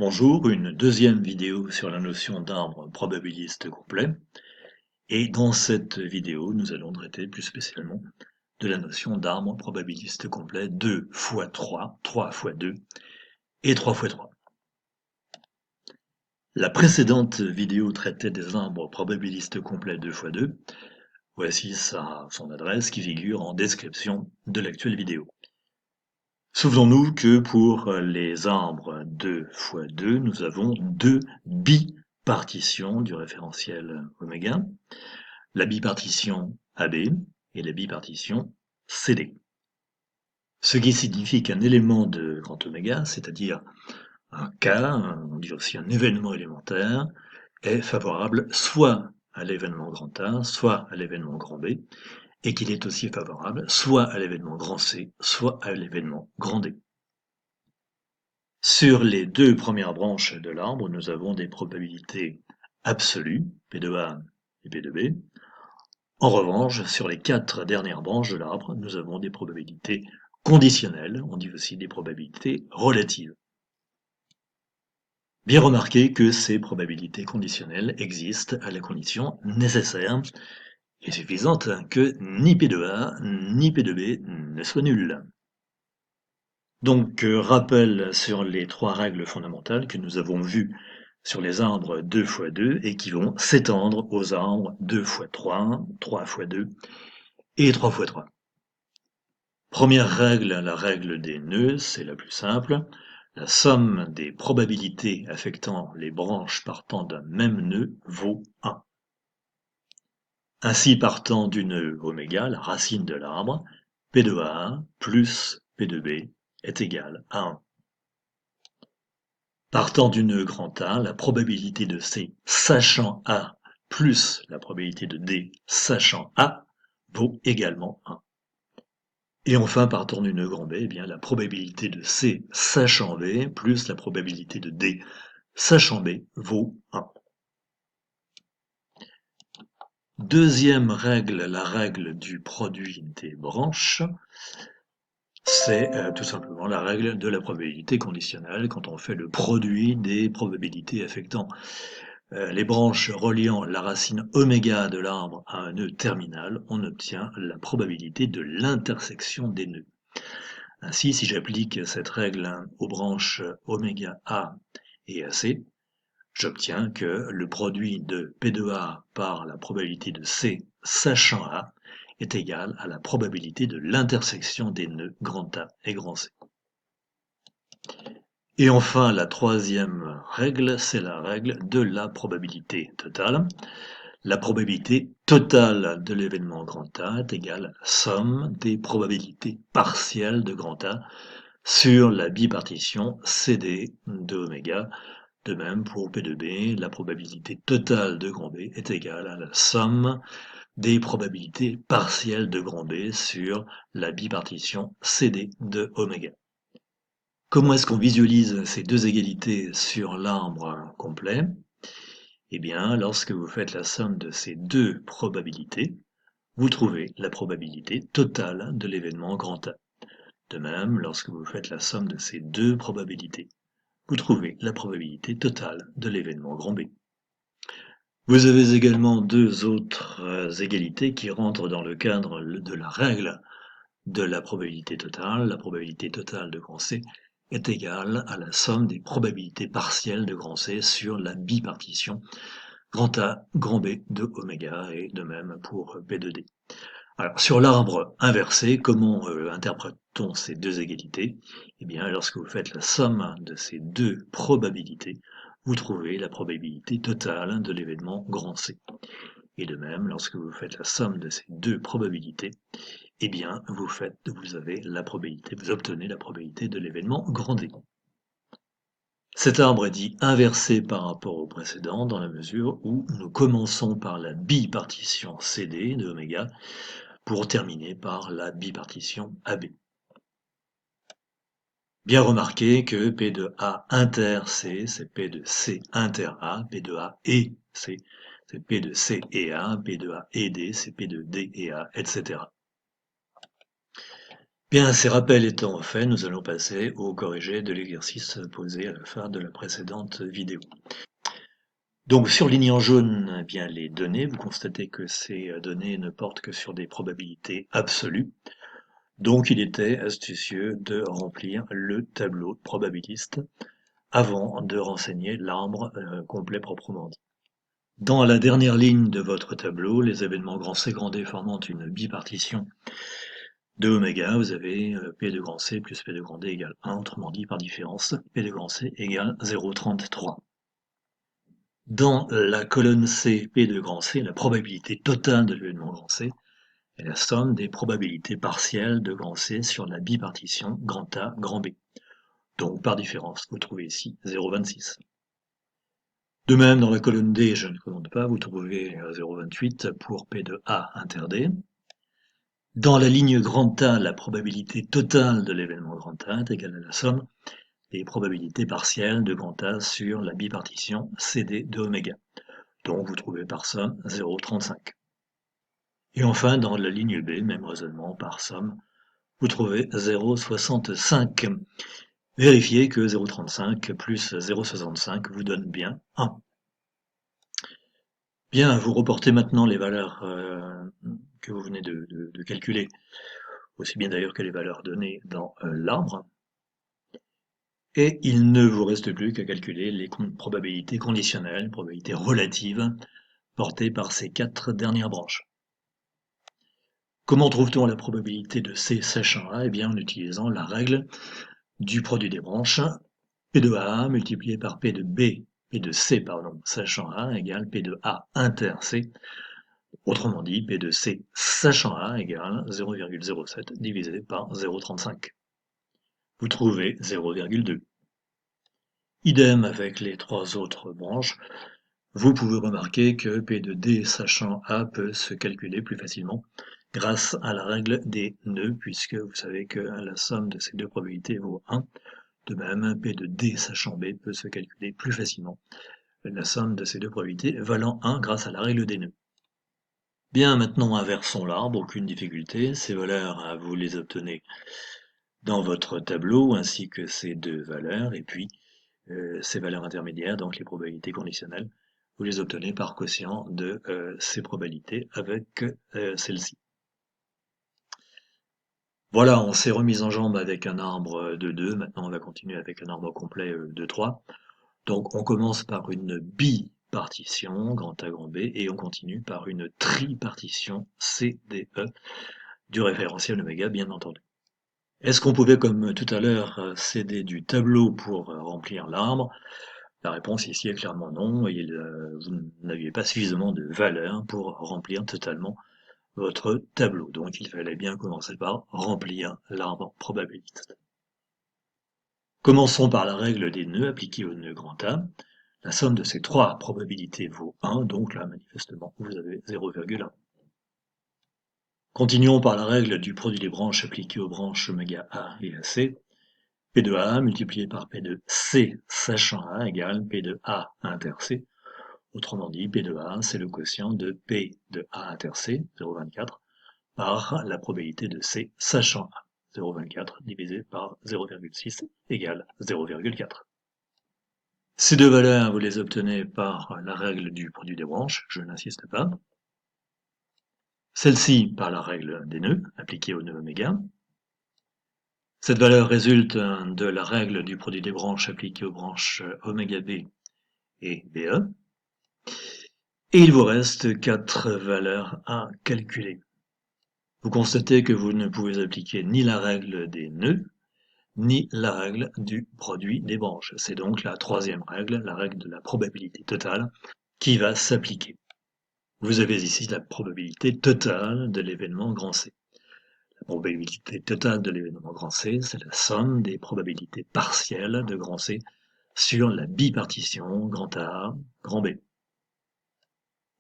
Bonjour, une deuxième vidéo sur la notion d'arbre probabiliste complet. Et dans cette vidéo, nous allons traiter plus spécialement de la notion d'arbre probabiliste complet 2 fois 3, 3 fois 2 et 3 fois 3. La précédente vidéo traitait des arbres probabilistes complets 2 fois 2. Voici son adresse qui figure en description de l'actuelle vidéo. Souvenons-nous que pour les arbres 2 fois 2, nous avons deux bipartitions du référentiel oméga, la bipartition AB et la bipartition CD. Ce qui signifie qu'un élément de grand oméga, c'est-à-dire un cas, on dit aussi un événement élémentaire, est favorable soit à l'événement grand A, soit à l'événement grand B, et qu'il est aussi favorable soit à l'événement grand C, soit à l'événement grand D. Sur les deux premières branches de l'arbre, nous avons des probabilités absolues, P de A et P de B. En revanche, sur les quatre dernières branches de l'arbre, nous avons des probabilités conditionnelles, on dit aussi des probabilités relatives. Bien remarquer que ces probabilités conditionnelles existent à la condition nécessaire et suffisante que ni P de A ni P de B ne soient nuls. Donc, rappel sur les trois règles fondamentales que nous avons vues sur les arbres 2 fois 2 et qui vont s'étendre aux arbres 2 fois 3, 3 fois 2 et 3 fois 3. Première règle, la règle des nœuds, c'est la plus simple. La somme des probabilités affectant les branches partant d'un même nœud vaut 1. Ainsi, partant du nœud oméga, la racine de l'arbre, P de A plus P de B est égal à 1. Partant du nœud grand A, la probabilité de C sachant A plus la probabilité de D sachant A vaut également 1. Et enfin, partant du nœud grand B, eh bien, la probabilité de C sachant B plus la probabilité de D sachant B vaut 1. Deuxième règle, la règle du produit des branches, c'est tout simplement la règle de la probabilité conditionnelle quand on fait le produit des probabilités affectant les branches reliant la racine oméga de l'arbre à un nœud terminal, on obtient la probabilité de l'intersection des nœuds. Ainsi, si j'applique cette règle aux branches oméga A et AC, j'obtiens que le produit de P de A par la probabilité de C sachant A est égal à la probabilité de l'intersection des nœuds grand A et grand C. Et enfin, la troisième règle, c'est la règle de la probabilité totale. La probabilité totale de l'événement grand A est égale à la somme des probabilités partielles de grand A sur la bipartition CD de oméga. De même, pour P de B, la probabilité totale de grand B est égale à la somme des probabilités partielles de grand B sur la bipartition CD de oméga. Comment est-ce qu'on visualise ces deux égalités sur l'arbre complet? Eh bien, lorsque vous faites la somme de ces deux probabilités, vous trouvez la probabilité totale de l'événement grand A. De même, lorsque vous faites la somme de ces deux probabilités, vous trouvez la probabilité totale de l'événement grand B. Vous avez également deux autres égalités qui rentrent dans le cadre de la règle de la probabilité totale. La probabilité totale de grand C est égale à la somme des probabilités partielles de grand C sur la bipartition grand A, grand B de oméga, et de même pour B de D. Alors, sur l'arbre inversé, comment interprète-t-on ces deux égalités? Eh bien, lorsque vous faites la somme de ces deux probabilités, vous trouvez la probabilité totale de l'événement grand C. Et de même, lorsque vous faites la somme de ces deux probabilités, eh bien, vous obtenez la probabilité de l'événement grand D. Cet arbre est dit inversé par rapport au précédent dans la mesure où nous commençons par la bipartition CD de oméga pour terminer par la bipartition AB. Bien remarquer que P de A inter C, c'est P de C inter A, P de A et C, c'est P de C et A, P de A et D, c'est P de D et A, etc. Bien, ces rappels étant faits, nous allons passer au corrigé de l'exercice posé à la fin de la précédente vidéo. Donc surligné en jaune, eh bien les données, vous constatez que ces données ne portent que sur des probabilités absolues. Donc il était astucieux de remplir le tableau probabiliste avant de renseigner l'arbre complet proprement dit. Dans la dernière ligne de votre tableau, les événements grand C grand D formant une bipartition de oméga, vous avez P de grand C plus P de grand D égale 1, autrement dit par différence, P de grand C égale 0,33. Dans la colonne C, P de grand C, la probabilité totale de l'événement grand C est la somme des probabilités partielles de grand C sur la bipartition grand A, grand B. Donc par différence, vous trouvez ici 0,26. De même, dans la colonne D, je ne commande pas, vous trouvez 0,28 pour P de A inter D. Dans la ligne grand A, la probabilité totale de l'événement grand A est égale à la somme des probabilités partielles de grand A sur la bipartition CD de oméga. Donc vous trouvez par somme 0,35. Et enfin, dans la ligne B, même raisonnement par somme, vous trouvez 0,65. Vérifiez que 0,35 plus 0,65 vous donne bien 1. Bien, vous reportez maintenant les valeurs que vous venez de calculer, aussi bien d'ailleurs que les valeurs données dans l'arbre. Et il ne vous reste plus qu'à calculer les probabilités conditionnelles, probabilités relatives, portées par ces 4 dernières branches. Comment trouve-t-on la probabilité de C sachant A? Eh bien en utilisant la règle du produit des branches, P de A multiplié par P de B, P de C, pardon, sachant A égale P de A inter C. Autrement dit, P de C sachant A égale 0,07 divisé par 0,35. Vous trouvez 0,2. Idem avec les 3 autres branches, vous pouvez remarquer que P de D sachant A peut se calculer plus facilement grâce à la règle des nœuds, puisque vous savez que la somme de ces deux probabilités vaut 1. De même, P de D sachant B peut se calculer plus facilement la somme de ces deux probabilités valant 1 grâce à la règle des nœuds. Bien, maintenant inversons l'arbre, aucune difficulté. Ces valeurs, vous les obtenez dans votre tableau, ainsi que ces deux valeurs, et puis ces valeurs intermédiaires, donc les probabilités conditionnelles, vous les obtenez par quotient de ces probabilités avec celle-ci. Voilà, on s'est remis en jambe avec un arbre de 2, maintenant on va continuer avec un arbre complet de 3. Donc on commence par une bipartition, grand A, grand B, et on continue par une tripartition CDE du référentiel oméga, bien entendu. Est-ce qu'on pouvait, comme tout à l'heure, céder du tableau pour remplir l'arbre? La réponse ici est clairement non, vous n'aviez pas suffisamment de valeur pour remplir totalement votre tableau. Donc il fallait bien commencer par remplir l'arbre probabiliste. Commençons par la règle des nœuds appliquée au nœud grand A. La somme de ces 3 probabilités vaut 1, donc là manifestement vous avez 0,1. Continuons par la règle du produit des branches appliquée aux branches oméga A et AC. P de A multiplié par P de C sachant A égale P de A inter C. Autrement dit, P de A, c'est le quotient de P de A inter C, 0,24, par la probabilité de C sachant A, 0,24 divisé par 0,6 égale 0,4. Ces deux valeurs, vous les obtenez par la règle du produit des branches, je n'insiste pas. Celle-ci par la règle des nœuds, appliquée au nœud oméga. Cette valeur résulte de la règle du produit des branches appliquée aux branches oméga B et BE. Et il vous reste 4 valeurs à calculer. Vous constatez que vous ne pouvez appliquer ni la règle des nœuds, ni la règle du produit des branches. C'est donc la troisième règle, la règle de la probabilité totale, qui va s'appliquer. Vous avez ici la probabilité totale de l'événement grand C. La probabilité totale de l'événement grand C, c'est la somme des probabilités partielles de grand C sur la bipartition grand A, grand B.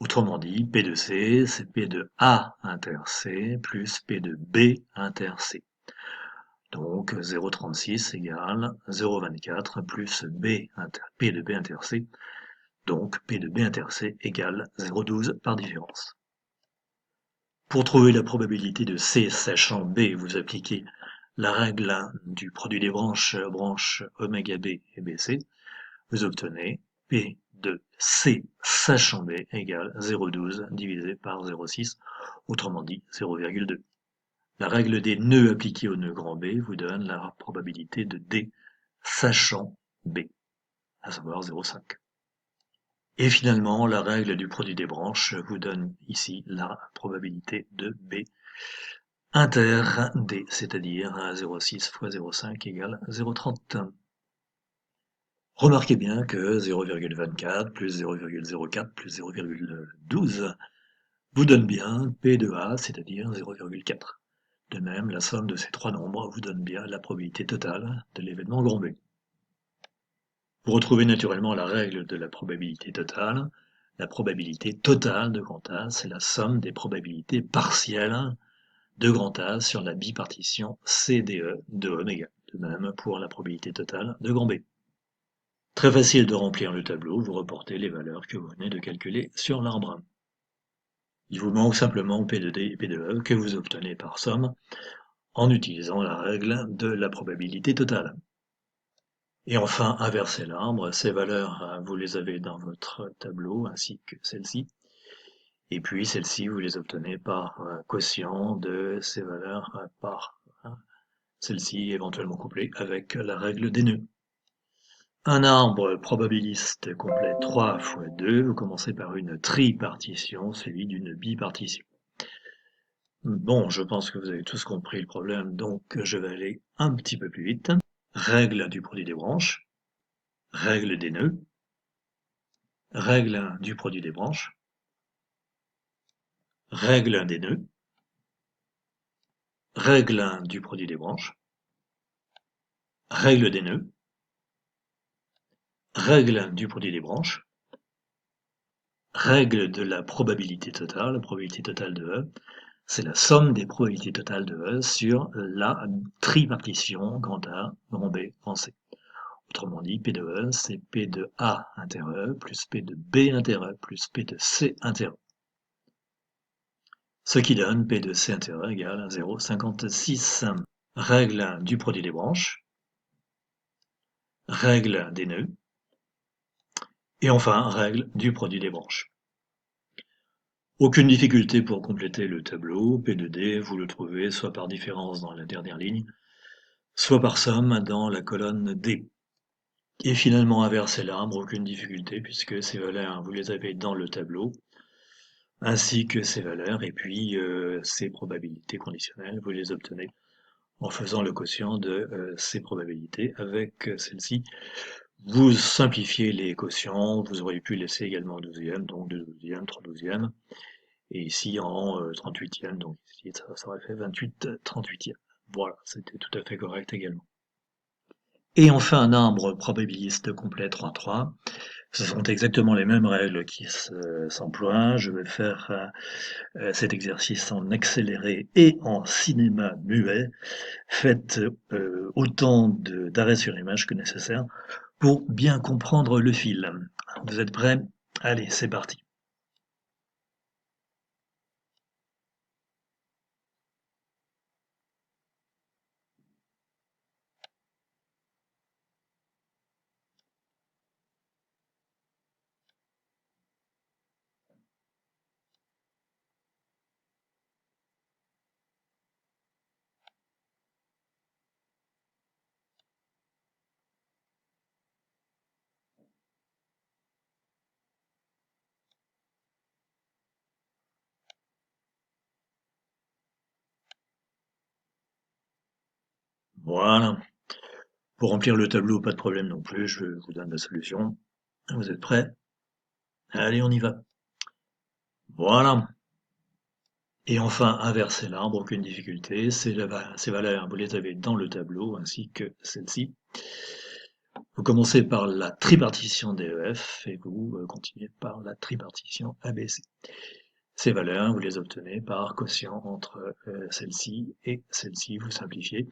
Autrement dit, P de C, c'est P de A inter C plus P de B inter C. Donc 0,36 égale 0,24 plus P de B inter C. Donc P de B inter C égale 0,12 par différence. Pour trouver la probabilité de C sachant B, vous appliquez la règle du produit des branches oméga B et BC, vous obtenez P de C sachant B égale 0,12 divisé par 0,6, autrement dit 0,2. La règle des nœuds appliqués au nœud grand B vous donne la probabilité de D sachant B, à savoir 0,5. Et finalement, la règle du produit des branches vous donne ici la probabilité de B inter D, c'est-à-dire 0,6 fois 0,5 égale 0,30. Remarquez bien que 0,24 plus 0,04 plus 0,12 vous donne bien P de A, c'est-à-dire 0,4. De même, la somme de ces trois nombres vous donne bien la probabilité totale de l'événement grand B. Vous retrouvez naturellement la règle de la probabilité totale. La probabilité totale de grand A, c'est la somme des probabilités partielles de grand A sur la bipartition CDE de oméga. De même pour la probabilité totale de grand B. Très facile de remplir le tableau, vous reportez les valeurs que vous venez de calculer sur l'arbre. Il vous manque simplement P de D et P de E que vous obtenez par somme en utilisant la règle de la probabilité totale. Et enfin, inversez l'arbre, ces valeurs, vous les avez dans votre tableau, ainsi que celles-ci. Et puis celles-ci, vous les obtenez par quotient de ces valeurs par celles-ci éventuellement couplées avec la règle des nœuds. Un arbre probabiliste complet 3 fois 2, vous commencez par une tripartition, suivie d'une bipartition. Bon, je pense que vous avez tous compris le problème, donc je vais aller un petit peu plus vite. Règle du produit des branches, règle des nœuds, règle du produit des branches, règle des nœuds, règle du produit des branches, règle des nœuds, règle du produit des branches, règle de la probabilité totale de E, c'est la somme des probabilités totales de E sur la tripartition grand A, grand B, grand C. Autrement dit, P de E, c'est P de A inter E plus P de B inter E plus P de C inter E. Ce qui donne P de C inter E égale 0,56. Règle du produit des branches, règle des nœuds, et enfin règle du produit des branches. Aucune difficulté pour compléter le tableau, P de D, vous le trouvez soit par différence dans la dernière ligne, soit par somme dans la colonne D. Et finalement inverser l'arbre, aucune difficulté puisque ces valeurs, vous les avez dans le tableau, ainsi que ces valeurs, et puis ces probabilités conditionnelles, vous les obtenez en faisant le quotient de ces probabilités avec celle-ci. Vous simplifiez les quotients, vous auriez pu laisser également 12e, donc 2 12e, 3 12e, et ici en 38e, donc ici ça aurait fait 28 38e. Voilà, c'était tout à fait correct également. Et enfin un arbre probabiliste complet 3-3. Ce sont exactement les mêmes règles qui s'emploient. Je vais faire cet exercice en accéléré et en cinéma muet. Faites autant d'arrêts sur image que nécessaire pour bien comprendre le fil. Vous êtes prêts? Allez, c'est parti. Voilà. Pour remplir le tableau, pas de problème non plus, je vous donne la solution. Vous êtes prêts? Allez, on y va. Voilà. Et enfin, inverser l'arbre, aucune difficulté. Ces valeurs, vous les avez dans le tableau, ainsi que celle-ci. Vous commencez par la tripartition DEF et vous continuez par la tripartition ABC. Ces valeurs, vous les obtenez par quotient entre celle-ci et celle-ci, vous simplifiez.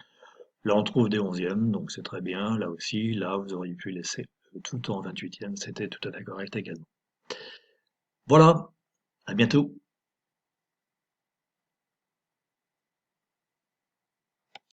Là, on trouve des 11e, donc c'est très bien. Là aussi, là, vous auriez pu laisser tout en 28e, c'était tout à fait correct également. Voilà, à bientôt.